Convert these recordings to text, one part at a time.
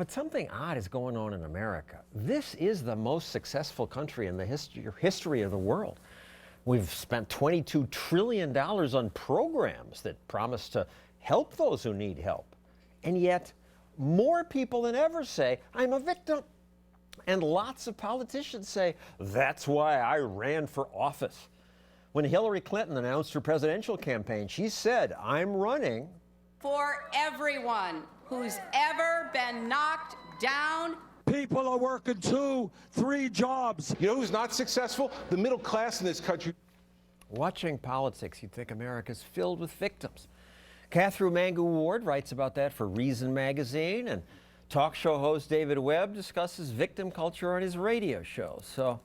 But something odd is going on in America. This is the most successful country in the history of the world. We've spent $22 trillion on programs that promise to help those who need help. And yet, more people than ever say, I'm a victim. And lots of politicians say, that's why I ran for office. When Hillary Clinton announced her presidential campaign, she said, I'm running for everyone who's ever been knocked down. People are working 2, 3 jobs. You know who's not successful? The middle class in this country. Watching politics, you'd think America's filled with victims. Katherine Mangu-Ward writes about that for Reason magazine, and talk show host David Webb discusses victim culture on his radio show. So,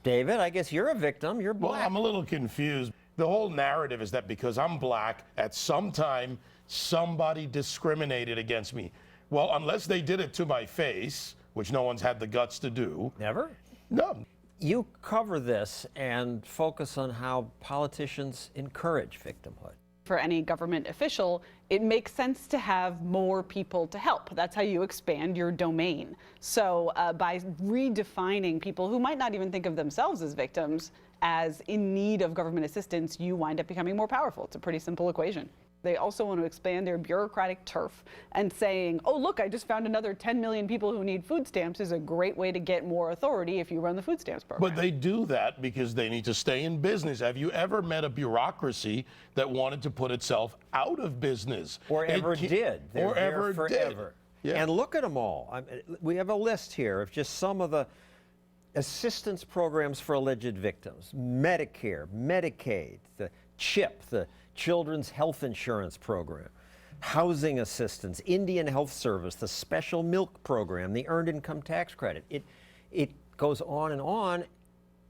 David, I guess you're a victim. You're black. Well, I'm a little confused. The whole narrative is that because I'm black, at some time, somebody discriminated against me. Well, unless they did it to my face, which no one's had the guts to do. Never? No. You cover this and focus on how politicians encourage victimhood. For any government official, it makes sense to have more people to help. That's how you expand your domain. So by redefining people who might not even think of themselves as victims as in need of government assistance, you wind up becoming more powerful. It's a pretty simple equation. They also want to expand their bureaucratic turf, and saying, oh, look, I just found another 10 million people who need food stamps is a great way to get more authority if you run the food stamps program. But they do that because they need to stay in business. Have you ever met a bureaucracy that wanted to put itself out of business? Or ever did. They're or ever forever. did. Yeah. And look at them all. We have a list here of just some of the assistance programs for alleged victims. Medicare, Medicaid, the CHIP, the Children's Health Insurance Program, housing assistance, Indian Health Service, the Special Milk Program, the Earned Income Tax Credit. It goes on,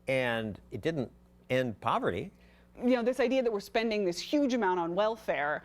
and it didn't end poverty. You know, this idea that we're spending this huge amount on welfare,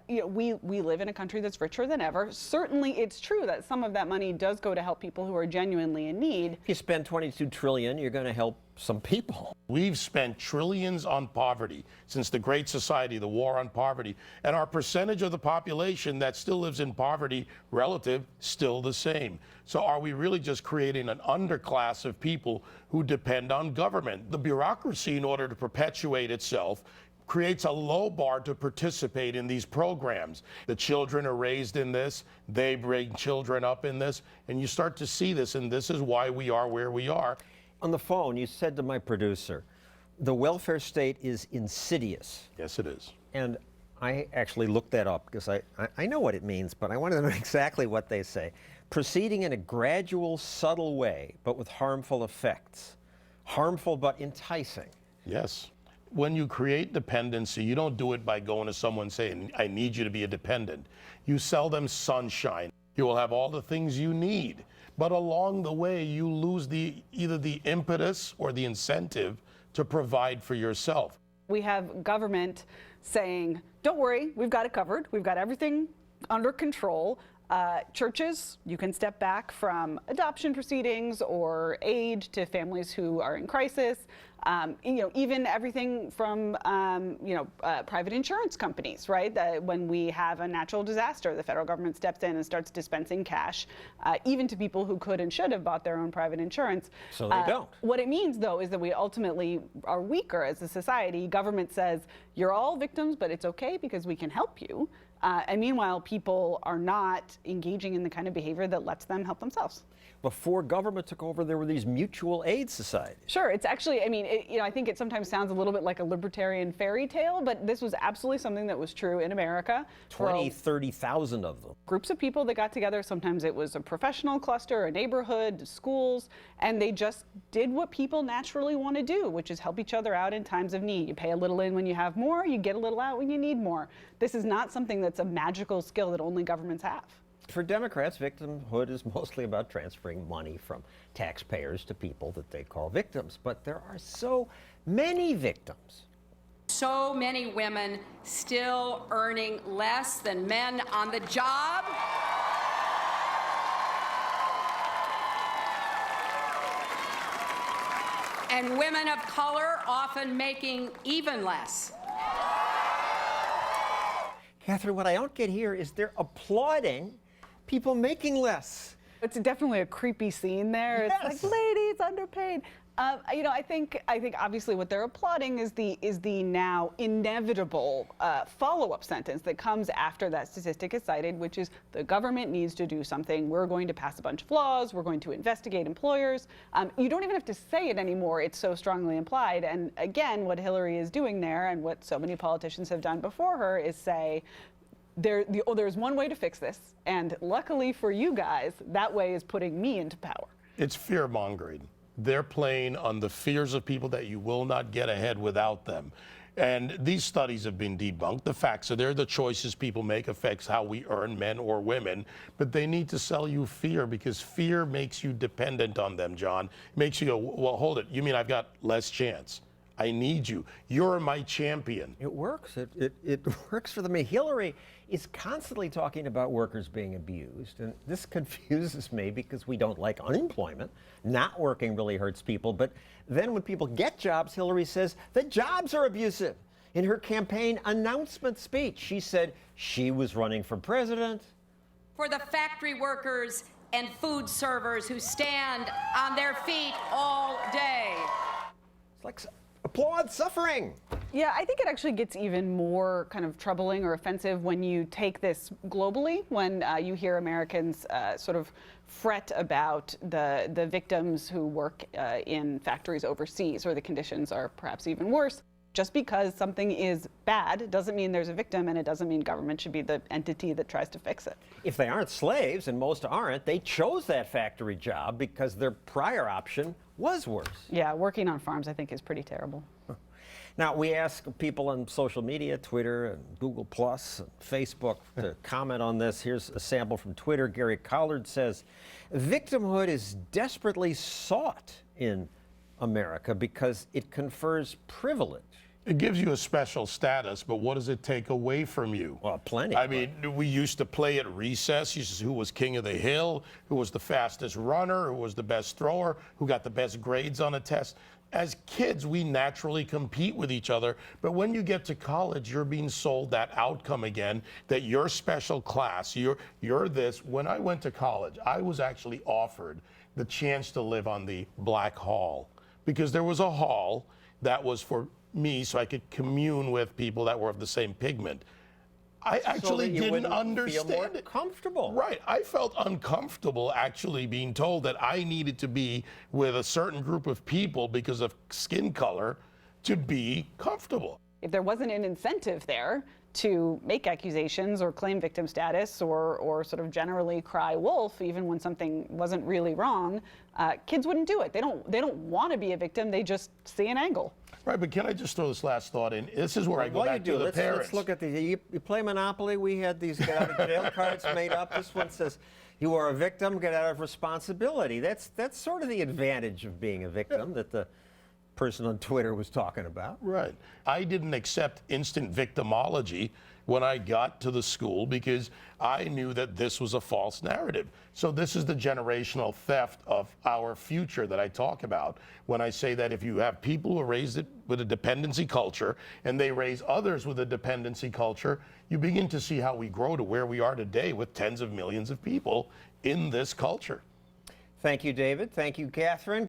you know, we live in a country that's richer than ever. Certainly it's true that some of that money does go to help people who are genuinely in need. If you spend $22 trillion, you're going to help some people. We've spent trillions on poverty since the Great Society, the war on poverty, and our percentage of the population that still lives in poverty relative still the same. So are we really just creating an underclass of people who depend on government? The bureaucracy, in order to perpetuate itself, creates a low bar to participate in these programs. The children are raised in this, they bring children up in this, and you start to see this, and this is why we are where we are. On the phone, you said to my producer, the welfare state is insidious. Yes, it is. And I actually looked that up because I know what it means, but I wanted to know exactly what they say. Proceeding in a gradual, subtle way, but with harmful effects. Harmful but enticing. Yes. When you create dependency, you don't do it by going to someone saying, I need you to be a dependent. You sell them sunshine. You will have all the things you need. But along the way, you lose either the impetus or the incentive to provide for yourself. We have government saying, don't worry, we've got it covered. We've got everything under control. Churches, you can step back from adoption proceedings or aid to families who are in crisis. You know, even everything from, private insurance companies, right? When we have a natural disaster, the federal government steps in and starts dispensing cash, even to people who could and should have bought their own private insurance. So they don't. What it means, though, is that we ultimately are weaker as a society. Government says, you're all victims, but it's okay because we can help you. And meanwhile, people are not engaging in the kind of behavior that lets them help themselves. Before government took over, there were these mutual aid societies. Sure, it's actually, I mean, I think it sometimes sounds a little bit like a libertarian fairy tale, but this was absolutely something that was true in America. 30,000 of them. Groups of people that got together, sometimes it was a professional cluster, a neighborhood, schools, and they just did what people naturally want to do, which is help each other out in times of need. You pay a little in when you have more, you get a little out when you need more. This is not something that's a magical skill that only governments have. For Democrats, victimhood is mostly about transferring money from taxpayers to people that they call victims. But there are so many victims. So many women still earning less than men on the job. And women of color often making even less. Katherine, what I don't get here is they're applauding people making less. It's definitely a creepy scene there. Yes. It's like, ladies, underpaid. You know, I think obviously what they're applauding is the now inevitable follow-up sentence that comes after that statistic is cited, which is the government needs to do something. We're going to pass a bunch of laws. We're going to investigate employers. You don't even have to say it anymore. It's so strongly implied. And again, what Hillary is doing there, and what so many politicians have done before her, is say, there's one way to fix this, and luckily for you guys, that way is putting me into power. It's fear-mongering. They're playing on the fears of people that you will not get ahead without them. And these studies have been debunked. The facts are there. The choices people make affects how we earn, men or women. But they need to sell you fear, because fear makes you dependent on them, John. It makes you go, well, hold it. You mean I've got less chance? I need you. You're my champion. It works. It works for them. Hillary is constantly talking about workers being abused. And this confuses me because we don't like unemployment. Not working really hurts people. But then when people get jobs, Hillary says the jobs are abusive. In her campaign announcement speech, she said she was running for president. For the factory workers and food servers who stand on their feet all day. It's like applaud suffering. Yeah, I think it actually gets even more kind of troubling or offensive when you take this globally, when you hear Americans sort of fret about the victims who work in factories overseas, or the conditions are perhaps even worse. Just because something is bad doesn't mean there's a victim, and it doesn't mean government should be the entity that tries to fix it. If they aren't slaves, and most aren't, they chose that factory job because their prior option was worse. Yeah, working on farms I think is pretty terrible. Now, we ask people on social media, Twitter and Google Plus, and Facebook, to comment on this. Here's a sample from Twitter. Gary Collard says, victimhood is desperately sought in America because it confers privilege. It gives you a special status, but what does it take away from you? Well, plenty. I mean, we used to play at recess. You used to see who was king of the hill, who was the fastest runner, who was the best thrower, who got the best grades on a test. As kids, we naturally compete with each other, but when you get to college, you're being sold that outcome again, that you're special class, you're this. When I went to college, I was actually offered the chance to live on the Black Hall, because there was a hall that was for me so I could commune with people that were of the same pigment. I actually didn't understand feel more it. comfortable. Right. I felt uncomfortable actually being told that I needed to be with a certain group of people because of skin color to be comfortable. If there wasn't an incentive there to make accusations or claim victim status or sort of generally cry wolf even when something wasn't really wrong, kids wouldn't do it. They don't want to be a victim. They just see an angle. Right, but can I just throw this last thought in? This is where I go back to the parents. Let's look at these. You play Monopoly. We had these get out of jail cards made up. This one says, you are a victim, get out of responsibility. That's sort of the advantage of being a victim that the person on Twitter was talking about. Right. I didn't accept instant victimology when I got to the school because I knew that this was a false narrative. So this is the generational theft of our future that I talk about when I say that if you have people who are raised with a dependency culture and they raise others with a dependency culture, you begin to see how we grow to where we are today with tens of millions of people in this culture. Thank you, David. Thank you, Katherine.